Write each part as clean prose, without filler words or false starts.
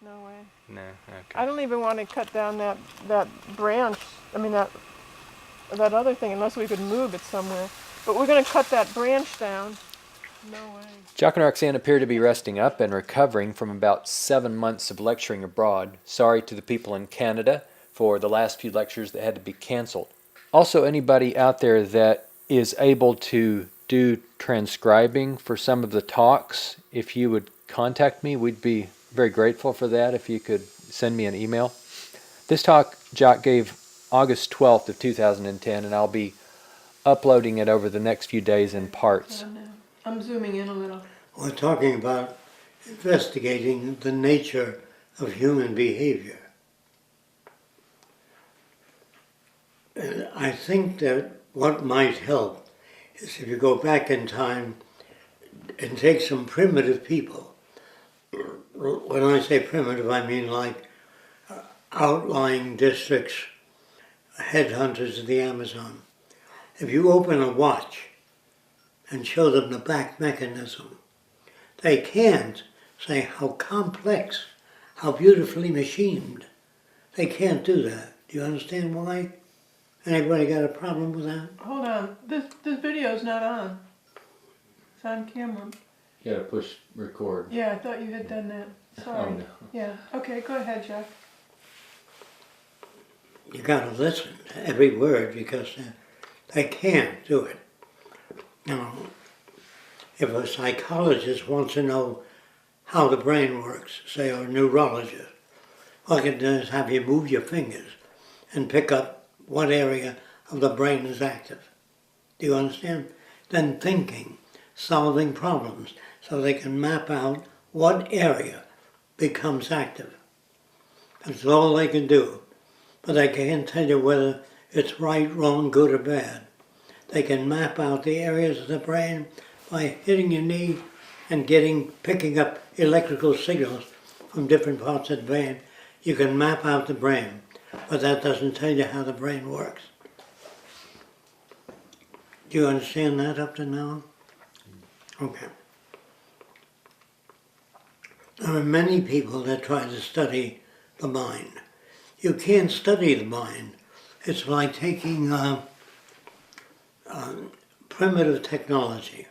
No way. No, okay. I don't even want to cut down that branch, I mean that other thing, unless we could move it somewhere. But we're going to cut that branch down. No way. Jacque and Roxanne appear to be resting up and recovering from about 7 months of lecturing abroad. Sorry to the people in Canada for the last few lectures that had to be canceled. Also, anybody out there that is able to do transcribing for some of the talks, if you would contact me, we'd be very grateful for that if you could send me an email. This talk Jacque gave August 12th of 2010, and I'll be uploading it over the next few days in parts. I'm zooming in a little. We're talking about investigating the nature of human behavior. And I think that what might help is if you go back in time and take some primitive people. When I say primitive, I mean like outlying districts, headhunters of the Amazon. If you open a watch and show them the back mechanism, they can't say how complex, how beautifully machined. They can't do that. Do you understand why? Anybody got a problem with that? Hold on. This video's not on. It's on camera. You gotta push record. Yeah, I thought you had done that. Sorry. Oh, no. Yeah. Okay, go ahead, Jacque. You gotta listen to every word because they can't do it. Now, if a psychologist wants to know how the brain works, say, or a neurologist, all I can do is have you move your fingers and pick up what area of the brain is active. Do you understand? Then thinking, solving problems, so they can map out what area becomes active. That's all they can do. But they can't tell you whether it's right, wrong, good, or bad. They can map out the areas of the brain by hitting your knee and picking up electrical signals from different parts of the brain. You can map out the brain, but that doesn't tell you how the brain works. Do you understand that up to now? Okay. There are many people that try to study the mind. You can't study the mind. It's like taking primitive technology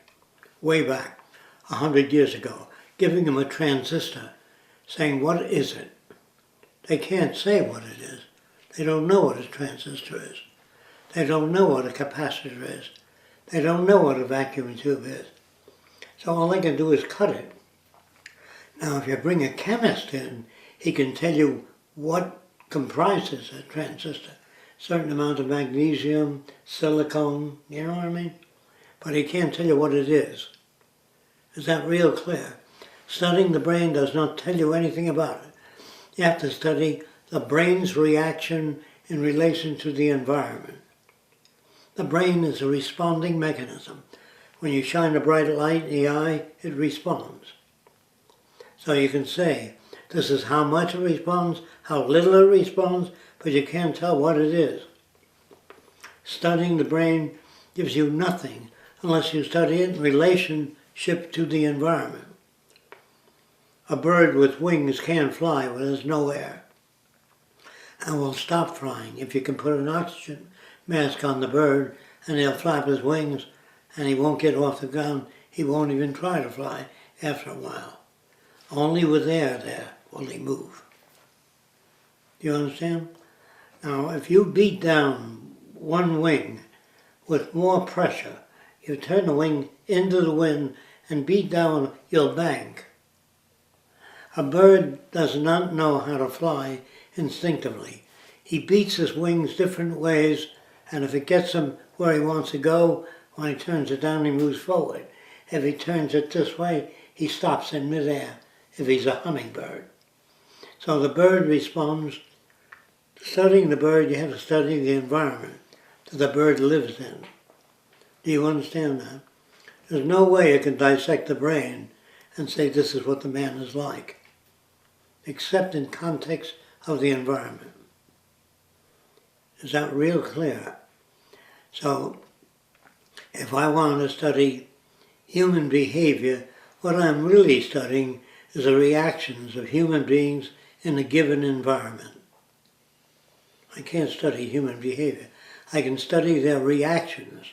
way back 100 years ago, giving them a transistor, saying, what is it? They can't say what it is. They don't know what a transistor is. They don't know what a capacitor is. They don't know what a vacuum tube is. So all they can do is cut it. Now if you bring a chemist in, he can tell you what comprises a transistor. Certain amount of magnesium, silicone, you know what I mean? But he can't tell you what it is. Is that real clear? Studying the brain does not tell you anything about it. You have to study the brain's reaction in relation to the environment. The brain is a responding mechanism. When you shine a bright light in the eye, it responds. So you can say, this is how much it responds, how little it responds, but you can't tell what it is. Studying the brain gives you nothing unless you study it in relationship to the environment. A bird with wings can't fly when there's no air, and will stop flying if you can put an oxygen mask on the bird and he'll flap his wings and he won't get off the ground. He won't even try to fly after a while. Only with air there will he move. Do you understand? Now, if you beat down one wing with more pressure, you turn the wing into the wind and beat down your bank. A bird does not know how to fly instinctively. He beats his wings different ways, and if it gets him where he wants to go, when he turns it down, he moves forward. If he turns it this way, he stops in midair, if he's a hummingbird. So the bird responds. Studying the bird, you have to study the environment that the bird lives in. Do you understand that? There's no way you can dissect the brain and say this is what the man is like, except in context of the environment. Is that real clear? So, if I want to study human behavior, what I'm really studying is the reactions of human beings in a given environment. I can't study human behavior. I can study their reactions.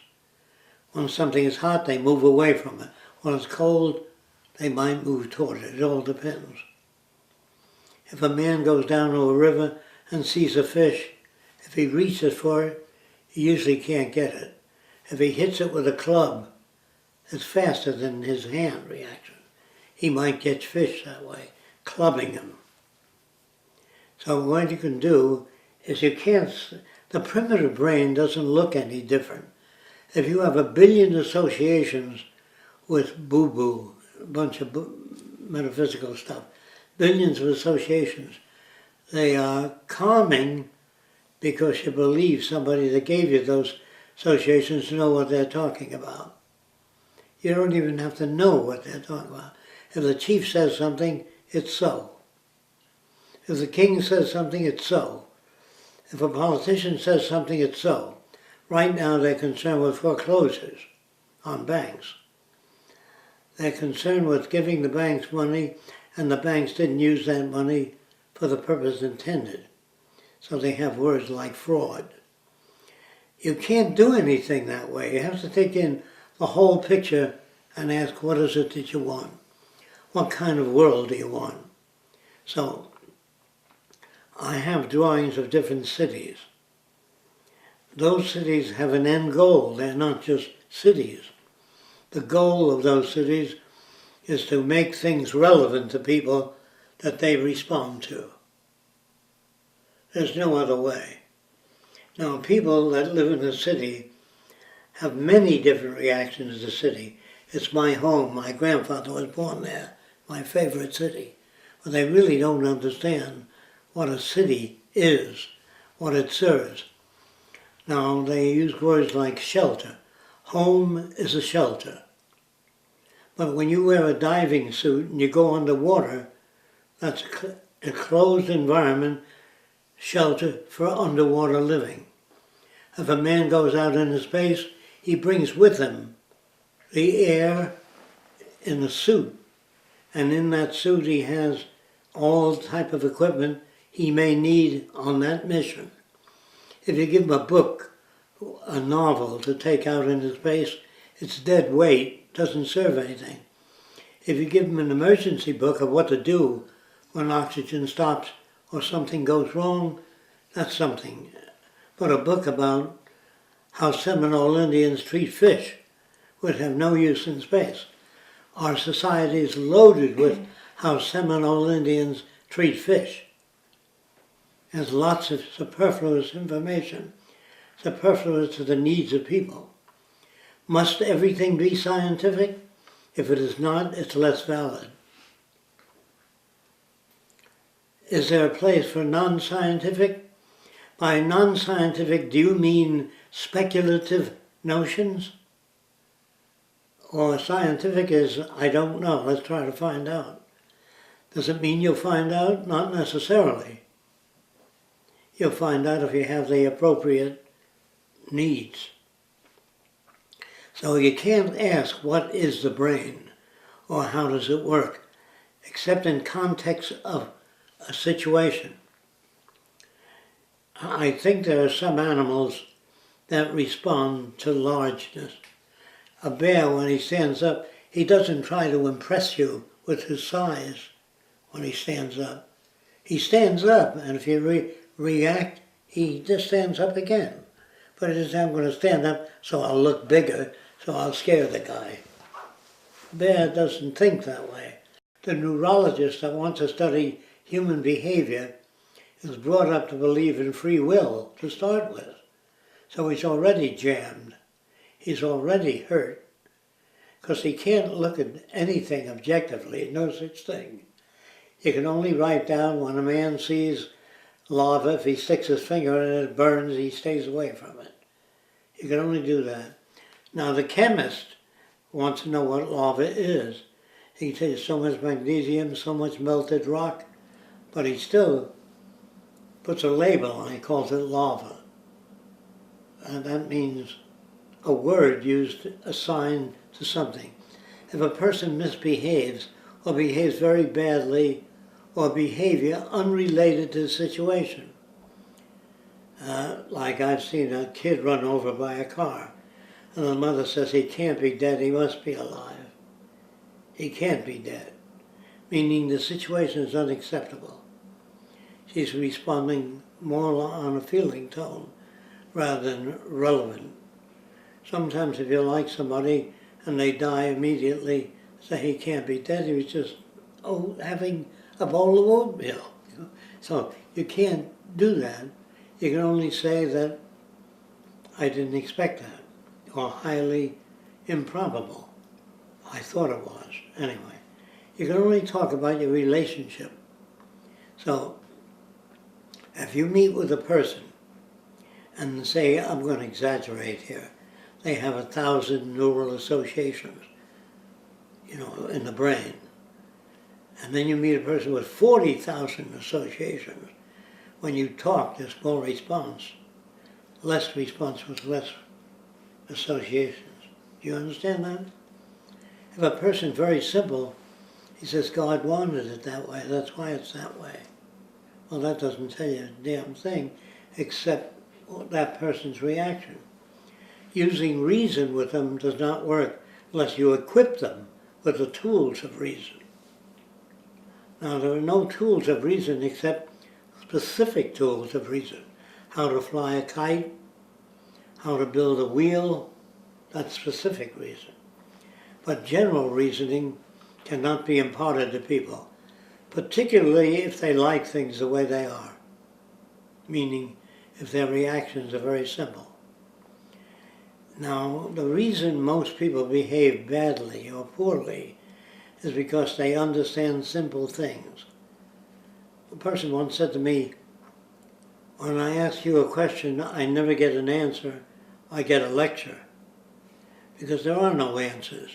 When something is hot, they move away from it. When it's cold, they might move toward it. It all depends. If a man goes down to a river and sees a fish, if he reaches for it, he usually can't get it. If he hits it with a club, it's faster than his hand reaction. He might catch fish that way, clubbing them. So what you can do is the primitive brain doesn't look any different. If you have 1 billion associations with boo-boo, a bunch of metaphysical stuff, billions of associations, they are calming because you believe somebody that gave you those associations know what they're talking about. You don't even have to know what they're talking about. If the chief says something, it's so. If the king says something, it's so. If a politician says something, it's so. Right now they're concerned with foreclosures on banks. They're concerned with giving the banks money, and the banks didn't use that money for the purpose intended. So they have words like fraud. You can't do anything that way. You have to take in the whole picture and ask, what is it that you want? What kind of world do you want? So I have drawings of different cities. Those cities have an end goal. They're not just cities. The goal of those cities is to make things relevant to people that they respond to. There's no other way. Now, people that live in a city have many different reactions to the city. It's my home. My grandfather was born there, my favorite city. But they really don't understand what a city is, what it serves. Now, they use words like shelter. Home is a shelter. But when you wear a diving suit and you go underwater, that's a closed environment, shelter for underwater living. If a man goes out into space, he brings with him the air in a suit. And in that suit he has all type of equipment he may need on that mission. If you give him a book, a novel to take out into space, it's dead weight, doesn't serve anything. If you give him an emergency book of what to do when oxygen stops or something goes wrong, that's something. But a book about how Seminole Indians treat fish would have no use in space. Our society is loaded with how Seminole Indians treat fish. There's lots of superfluous information, superfluous to the needs of people. Must everything be scientific? If it is not, it's less valid. Is there a place for non-scientific? By non-scientific, do you mean speculative notions? Or scientific is, I don't know, let's try to find out. Does it mean you'll find out? Not necessarily. You'll find out if you have the appropriate needs. So you can't ask, what is the brain? Or how does it work? Except in context of a situation. I think there are some animals that respond to largeness. A bear, when he stands up, he doesn't try to impress you with his size when he stands up. He stands up, and if you react, he just stands up again. But it is, I'm going to stand up so I'll look bigger, so I'll scare the guy. Bear doesn't think that way. The neurologist that wants to study human behavior is brought up to believe in free will to start with. So he's already jammed. He's already hurt. Because he can't look at anything objectively, no such thing. You can only write down when a man sees lava, if he sticks his finger in it, it burns, he stays away from it. You can only do that. Now the chemist wants to know what lava is. He can tell you so much magnesium, so much melted rock, but he still puts a label on it, he calls it lava. And that means a word used assigned to something. If a person misbehaves or behaves very badly or behavior unrelated to the situation. Like I've seen a kid run over by a car, and the mother says he can't be dead, he must be alive. He can't be dead, meaning the situation is unacceptable. She's responding more on a feeling tone rather than relevant. Sometimes if you like somebody and they die immediately, say he can't be dead, he was just having a bowl of oatmeal. So you can't do that. You can only say that I didn't expect that, or highly improbable. I thought it was. Anyway, you can only talk about your relationship. So if you meet with a person and say, I'm going to exaggerate here, they have 1,000 neural associations, in the brain. And then you meet a person with 40,000 associations. When you talk, there's more response. Less response with less associations. Do you understand that? If a person's very simple, he says, God wanted it that way, that's why it's that way. Well, that doesn't tell you a damn thing, except that person's reaction. Using reason with them does not work unless you equip them with the tools of reason. Now, there are no tools of reason except specific tools of reason. How to fly a kite, how to build a wheel, that's specific reason. But general reasoning cannot be imparted to people, particularly if they like things the way they are, meaning if their reactions are very simple. Now, the reason most people behave badly or poorly is because they understand simple things. A person once said to me, when I ask you a question, I never get an answer, I get a lecture, because there are no answers.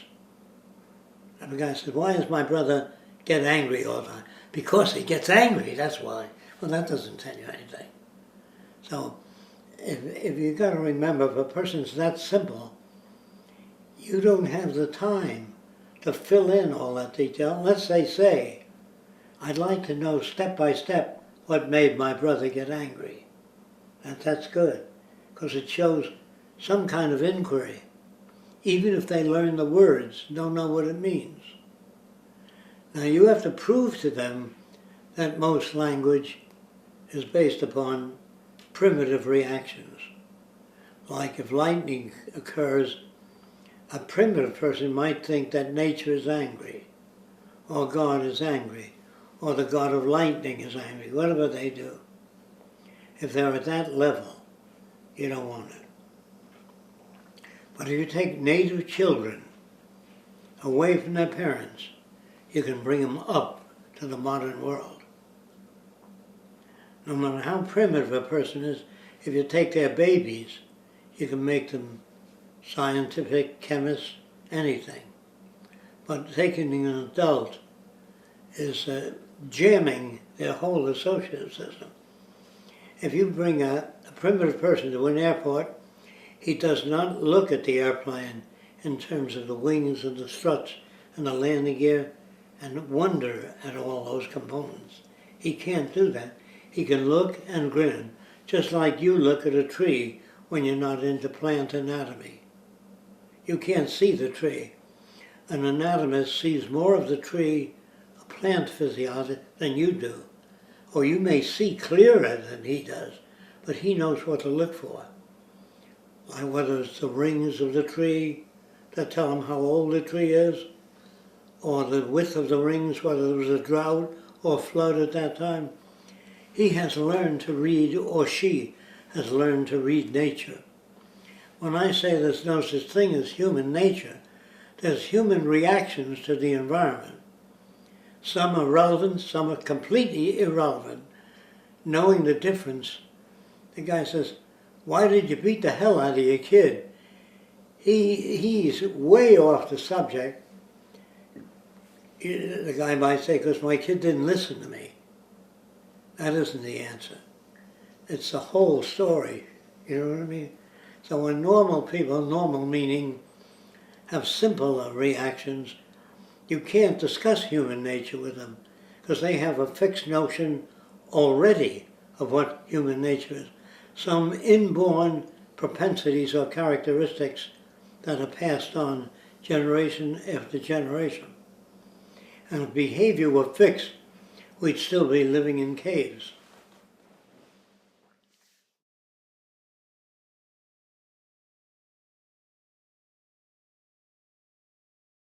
And the guy said, why does my brother get angry all the time? Because he gets angry, that's why. Well, that doesn't tell you anything. So, if you've got to remember, if a person's that simple, you don't have the time to fill in all that detail unless they say, I'd like to know step by step what made my brother get angry. And that's good, because it shows some kind of inquiry. Even if they learn the words, don't know what it means. Now you have to prove to them that most language is based upon primitive reactions. Like if lightning occurs, a primitive person might think that nature is angry, or God is angry, or the God of lightning is angry, whatever they do. If they're at that level, you don't want it. But if you take native children away from their parents, you can bring them up to the modern world. No matter how primitive a person is, if you take their babies, you can make them scientific, chemists, anything. But taking an adult is jamming their whole associative system. If you bring a primitive person to an airport, he does not look at the airplane in terms of the wings and the struts and the landing gear and wonder at all those components. He can't do that. He can look and grin, just like you look at a tree when you're not into plant anatomy. You can't see the tree. An anatomist sees more of the tree, a plant physiologist, than you do. Or you may see clearer than he does, but he knows what to look for. Like whether it's the rings of the tree that tell him how old the tree is, or the width of the rings, whether there was a drought or flood at that time. He has learned to read, or she has learned to read nature. When I say there's no such thing as human nature, there's human reactions to the environment. Some are relevant, some are completely irrelevant. Knowing the difference, the guy says, why did you beat the hell out of your kid? He's way off the subject. The guy might say, because my kid didn't listen to me. That isn't the answer. It's the whole story, you know what I mean? So when normal people, normal meaning, have simple reactions, you can't discuss human nature with them, because they have a fixed notion already of what human nature is. Some inborn propensities or characteristics that are passed on generation after generation. And if behavior were fixed, we'd still be living in caves.